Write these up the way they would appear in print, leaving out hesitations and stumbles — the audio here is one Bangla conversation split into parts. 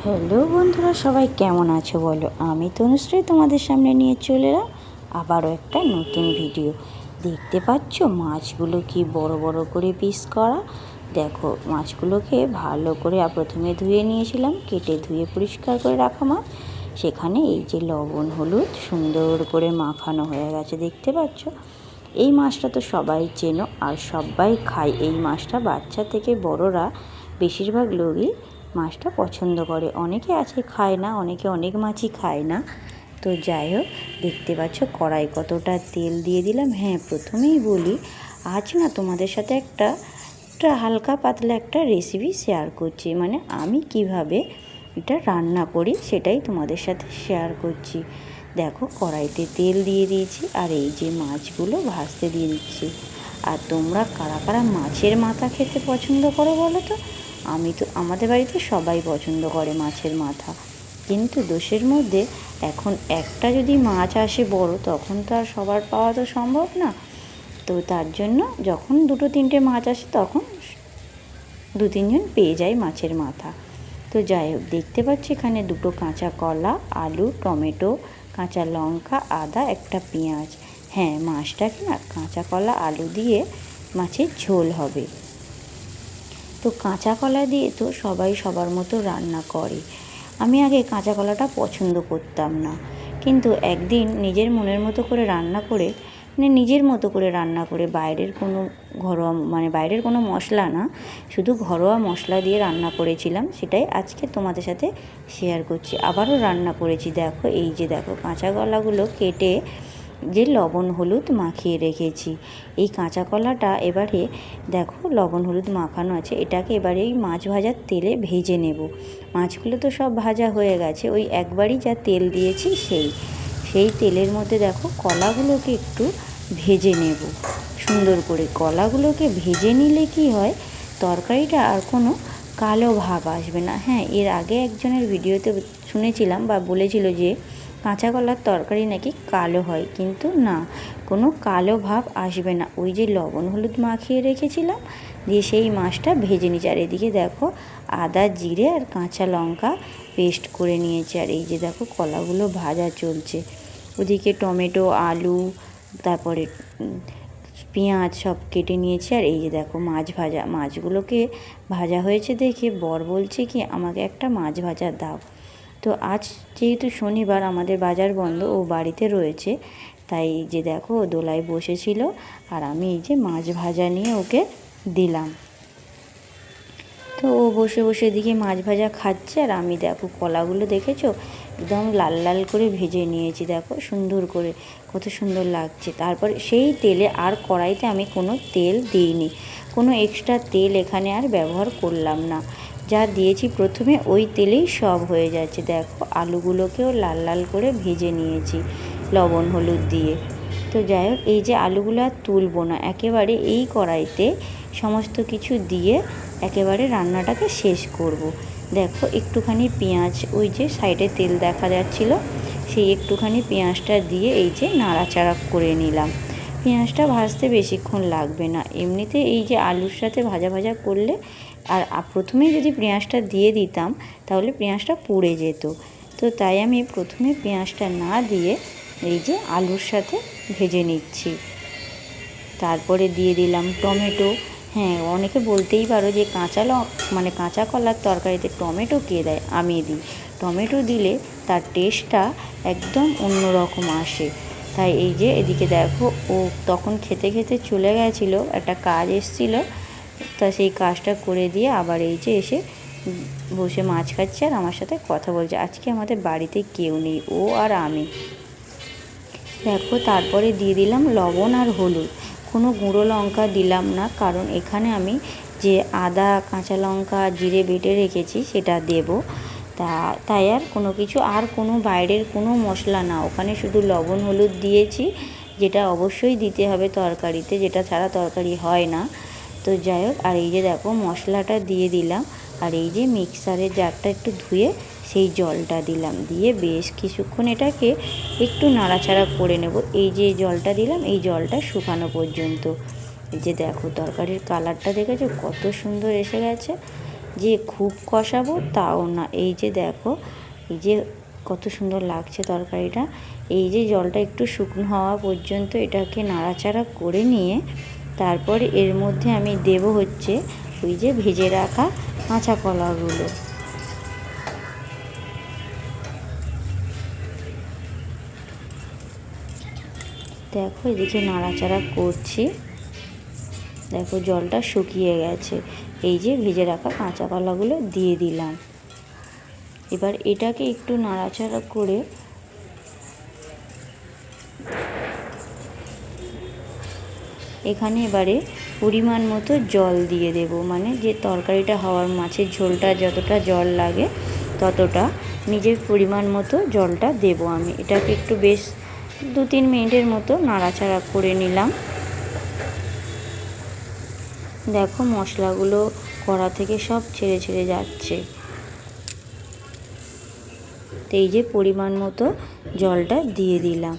হ্যালো বন্ধুরা, সবাই কেমন আছো বলো। আমি তনুশ্রী তোমাদের সামনে নিয়ে চলে এলাম আবারও একটা নতুন ভিডিও। দেখতে পাচ্ছ মাছগুলো কি বড় বড় করে পিস করা। দেখো মাছগুলোকে ভালো করে প্রথমে ধুয়ে নিয়েছিলাম, কেটে ধুয়ে পরিষ্কার করে রাখা মাছ। সেখানে এই যে লবণ হলুদ সুন্দর করে মাখানো হয়ে গেছে, দেখতে পাচ্ছ। এই মাছটা তো সবাই চেনো আর সবাই খায় এই মাছটা, বাচ্চা থেকে বড়রা বেশিরভাগ লোকই মাছটা পছন্দ করে। অনেকে আছে খায় না, অনেকে অনেক মাছই খায় না। তো যাই হোক, দেখতে পাচ্ছ কড়াই কতটা তেল দিয়ে দিলাম। হ্যাঁ, প্রথমেই বলি আজ না তোমাদের সাথে একটা হালকা পাতলা একটা রেসিপি শেয়ার করছি, মানে আমি কিভাবে এটা রান্না করি সেটাই তোমাদের সাথে শেয়ার করছি। দেখো কড়াইতে তেল দিয়ে দিয়েছি আর এই যে মাছগুলো ভাজতে দিয়ে দিচ্ছি। আর তোমরা কারা কারা মাছের মাথা খেতে পছন্দ করো বলো তো। আমি তো, আমাদের বাড়িতে সবাই পছন্দ করে মাছের মাথা, কিন্তু দোষের মধ্যে এখন একটা যদি মাছ আসে বড়, তখন তো আর সবার পাওয়া তো সম্ভব না। তো তার জন্য যখন দুটো তিনটে মাছ আসে তখন দু তিনজন পেয়ে যায় মাছের মাথা। তো যাই হোক, দেখতে পাচ্ছি এখানে দুটো কাঁচা কলা, আলু, টমেটো, কাঁচা লঙ্কা, আদা, একটা পেঁয়াজ। হ্যাঁ, মাছটাকে না কাঁচা কলা আলু দিয়ে মাছের ঝোল হবে। তো কাঁচা কলা দিয়ে তো সবাই সবার মতো রান্না করে। আমি আগে কাঁচা কলাটা পছন্দ করতাম না, কিন্তু একদিন নিজের মনের মতো করে রান্না করে, নিজের মতো করে রান্না করে বাইরের কোনো ঘরোয়া, বাইরের কোনো মশলা না, শুধু ঘরোয়া মশলা দিয়ে রান্না করেছিলাম, সেটাই আজকে তোমাদের সাথে শেয়ার করছি। আবারও রান্না করেছি। দেখো এই যে দেখো কাঁচা কলাগুলো কেটে যে লবণ হলুদ মাখিয়ে রেখেছি। এই কাঁচা কলাটা এবারে দেখো লবণ হলুদ মাখানো আছে, এটাকে এবারে এই মাছ ভাজার তেলে ভেজে নেব। মাছগুলো তো সব ভাজা হয়ে গেছে, ওই একবারই যা তেল দিয়েছি সেই তেলের মধ্যে দেখো কলাগুলোকে একটু ভেজে নেব সুন্দর করে। কলাগুলোকে ভেজে নিলে কি হয়, তরকারিটা আর কোনো কালো ভাব আসবে না। হ্যাঁ, এর আগে একজনের ভিডিওতে শুনেছিলাম বা বলেছিল যে কাঁচা কলার তরকারি নাকি কালো হয়, কিন্তু না, কোনো কালো ভাব আসবে না। ওই যে লবণ হলুদ মাখিয়ে রেখেছিলাম, দিয়ে সেই মাছটা ভেজে নিয়েছি। আর এদিকে দেখো আদা জিরে আর কাঁচা লঙ্কা পেস্ট করে নিয়েছি। আর এই যে দেখো কলাগুলো ভাজা চলছে, ওদিকে টমেটো, আলু, তারপরে পেঁয়াজ সব কেটে নিয়েছি। আর এই যে দেখো মাছ ভাজা, মাছগুলোকে ভাজা হয়েছে দেখে বর বলছে কি আমাকে একটা মাছ ভাজা দাও। তো আজ যেহেতু শনিবার আমাদের বাজার বন্ধ, ও বাড়িতে রয়েছে, তাই যে দেখো ও দোলায় বসেছিল আর আমি এই যে মাছ ভাজা নিয়ে ওকে দিলাম। তো ও বসে বসে এদিকে মাছ ভাজা খাচ্ছে, আর আমি দেখো কলাগুলো দেখেছো একদম লাল লাল করে ভেজে নিয়েছি। দেখো সুন্দর করে, কত সুন্দর লাগছে। তারপরে সেই তেলে আর কড়াইতে আমি কোনো তেল দিইনি, কোনো এক্সট্রা তেল এখানে আর ব্যবহার করলাম না। যা দিয়েছি প্রথমে ওই তেলেই সব হয়ে যাচ্ছে। দেখো আলুগুলোকেও লাল লাল করে ভেজে নিয়েছি লবণ হলুদ দিয়ে। তো যাই হোক, এই যে আলুগুলো আর তুলবো না, একেবারে এই কড়াইতে সমস্ত কিছু দিয়ে একেবারে রান্নাটাকে শেষ করব। দেখো একটুখানি পেঁয়াজ, ওই যে সাইডে তেল দেখা যাচ্ছিল, সেই একটুখানি পেঁয়াজটা দিয়ে এই যে নাড়াচাড়া করে নিলাম। পেঁয়াজটা ভাজতে বেশিক্ষণ লাগবে না, এমনিতে এই যে আলুর সাথে ভাজা ভাজা করলে, আর প্রথমেই যদি পেঁয়াজটা দিয়ে দিতাম তাহলে পেঁয়াজটা পুড়ে যেত। তো তাই আমি প্রথমে পেঁয়াজটা না দিয়ে এই যে আলুর সাথে ভেজে নিচ্ছি। তারপরে দিয়ে দিলাম টমেটো। হ্যাঁ, অনেকে বলতেই পারো যে কাঁচা কলার তরকারিতে টমেটো কে দেয়, আমি দিই। টমেটো দিলে তার টেস্টটা একদম অন্যরকম আসে। তাই এই যে এদিকে দেখো ও তখন খেতে খেতে চলে গেছিলো, একটা কাজ এসেছিলো, তা সেই কাজটা করে দিয়ে আবার এই যে এসে বসে মাছ খাচ্ছে আর আমার সাথে কথা বলছে। আজকে আমাদের বাড়িতে কেউ নেই, ও আর আমি। দেখো তারপরে দিয়ে দিলাম লবণ আর হলুদ, কোনো গুঁড়ো লঙ্কা দিলাম না, কারণ এখানে আমি যে আদা কাঁচা লঙ্কা জিরে বেটে রেখেছি সেটা দেব। তাই আর কোনো কিছু, আর কোনো বাইরের কোনো মশলা না, ওখানে শুধু লবণ হলুদ দিয়েছি, যেটা অবশ্যই দিতে হবে তরকারিতে, যেটা ছাড়া তরকারি হয় না। তো যাই হোক, আর এই যে দেখো মশলাটা দিয়ে দিলাম, আর এই যে মিক্সারের জারটা একটু ধুয়ে সেই জলটা দিলাম, দিয়ে বেশ কিছুক্ষণ এটাকে একটু নাড়াচাড়া করে নেব। এই যে জলটা দিলাম, এই জলটা শুকানো পর্যন্ত। এই যে দেখো তরকারির কালারটা দেখেছো কত সুন্দর এসে গেছে। যে খুব কষাবো তাও না। এই যে দেখো, এই যে কত সুন্দর লাগছে তরকারিটা। এই যে জলটা একটু শুকনো হওয়া পর্যন্ত এটাকে নাড়াচাড়া করে নিয়ে তারপর এর মধ্যে আমি দেব হচ্ছে ওই যে ভেজে রাখা কাঁচা কলাগুলো। দেখো এদিকে নাড়াচাড়া করছি, দেখো জলটা শুকিয়ে গেছে। এই যে ভেজে রাখা কাঁচা কলাগুলো দিয়ে দিলাম। এবার এটাকে একটু নাড়াচাড়া করে এখানে এবারে পরিমাণ মতো জল দিয়ে দেব, মানে যে তরকারিটা হওয়ার মাছের ঝোলটা যতটা জল লাগে ততটা নিজের পরিমাণ মতো জলটা দেব আমি। এটাকে একটু বেশ 2-3 মিনিটের মতো নাড়াচাড়া করে নিলাম। দেখো মশলাগুলো কড়া থেকে সব ছেড়ে ছেড়ে যাচ্ছে। তো এই যে পরিমাণ মতো জলটা দিয়ে দিলাম।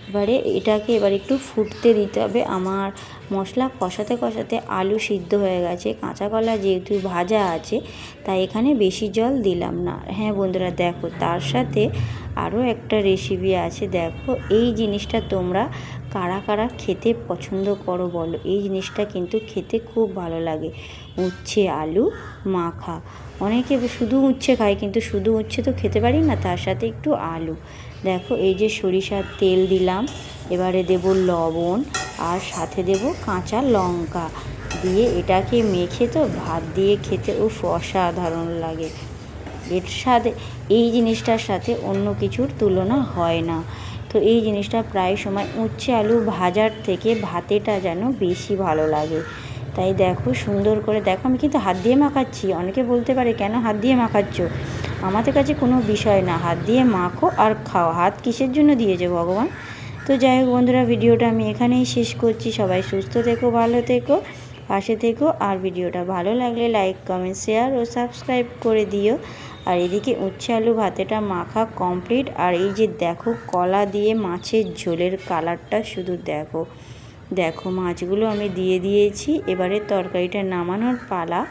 এবারে এটাকে একটু ফুটতে দিতে হবে। আমার মশলা কষাতে কষাতে আলু সিদ্ধ হয়ে গেছে, কাঁচা কলা যেহেতু ভাজা আছে তাই এখানে বেশি জল দিলাম না। হ্যাঁ বন্ধুরা দেখো, তার সাথে আরও একটা রেসিপি আছে। দেখো এই জিনিসটা তোমরা কারা কারা খেতে পছন্দ করো বলো, এই জিনিসটা কিন্তু খেতে খুব ভালো লাগে। উচ্ছে আলু মাখা। অনেকে শুধু উচ্ছে খায়, কিন্তু শুধু উচ্ছে তো খেতে পারি না, তার সাথে একটু আলু। দেখো এই যে সরিষার তেল দিলাম, এবারে দেব লবণ আর সাথে দেব কাঁচা লঙ্কা দিয়ে এটাকে মেখে তো ভাত দিয়ে খেতে অসাধারণ লাগে। এর সাথে এই জিনিসটার সাথে অন্য কিছুর তুলনা হয় না। তো এই জিনিসটা প্রায় সময় উচ্ছে আলু ভাজার থেকে ভাতেটা যেন বেশি ভালো লাগে। তাই দেখো সুন্দর করে দেখো, আমি কিন্তু হাত দিয়ে মাখাচ্ছি। অনেকে বলতে পারে কেন হাত দিয়ে মাখাচ্ছ, আমাদের কাছে কোনো বিষয় না, হাত দিয়ে মাখো আর খাও, হাত কিসের জন্য দিয়েছে ভগবান। তো যাই হোক বন্ধুরা, ভিডিওটা আমি এখানেই শেষ করছি। সবাই সুস্থ থেকো, ভালো থেকো, পাশে থেকো। আর ভিডিওটা ভালো লাগলে লাইক কমেন্ট শেয়ার ও সাবস্ক্রাইব করে দিও। আর এদিকে উচ্ছে আলু ভাতেটা মাখা কমপ্লিট। আর এই যে দেখো কলা দিয়ে মাছের ঝোলের কালারটা শুধু দেখো। দেখো মাছগুলো আমি দিয়ে দিয়েছি, এবারে তরকারিটা নামানোর পালা।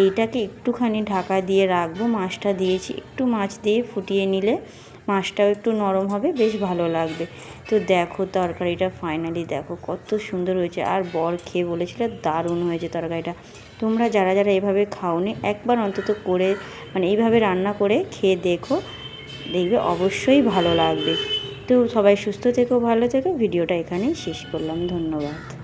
এইটাকে একটুখানি ঢাকা দিয়ে রাখবো। মাছটা দিয়েছি, একটু মাছ দিয়ে ফুটিয়ে নিলে মাছটাও একটু নরম হবে, বেশ ভালো লাগবে। তো দেখো তরকারিটা ফাইনালি দেখো কত সুন্দর হয়েছে। আর বর খেয়ে বলেছিল দারুণ হয়েছে তরকারিটা। তোমরা যারা যারা এভাবে খাওনি একবার অন্তত করে, মানে এইভাবে রান্না করে খেয়ে দেখো, দেখবে অবশ্যই ভালো লাগবে। তো সবাই সুস্থ থেকো, ভালো থেকো। ভিডিওটা এখানেই শেষ করলাম। ধন্যবাদ।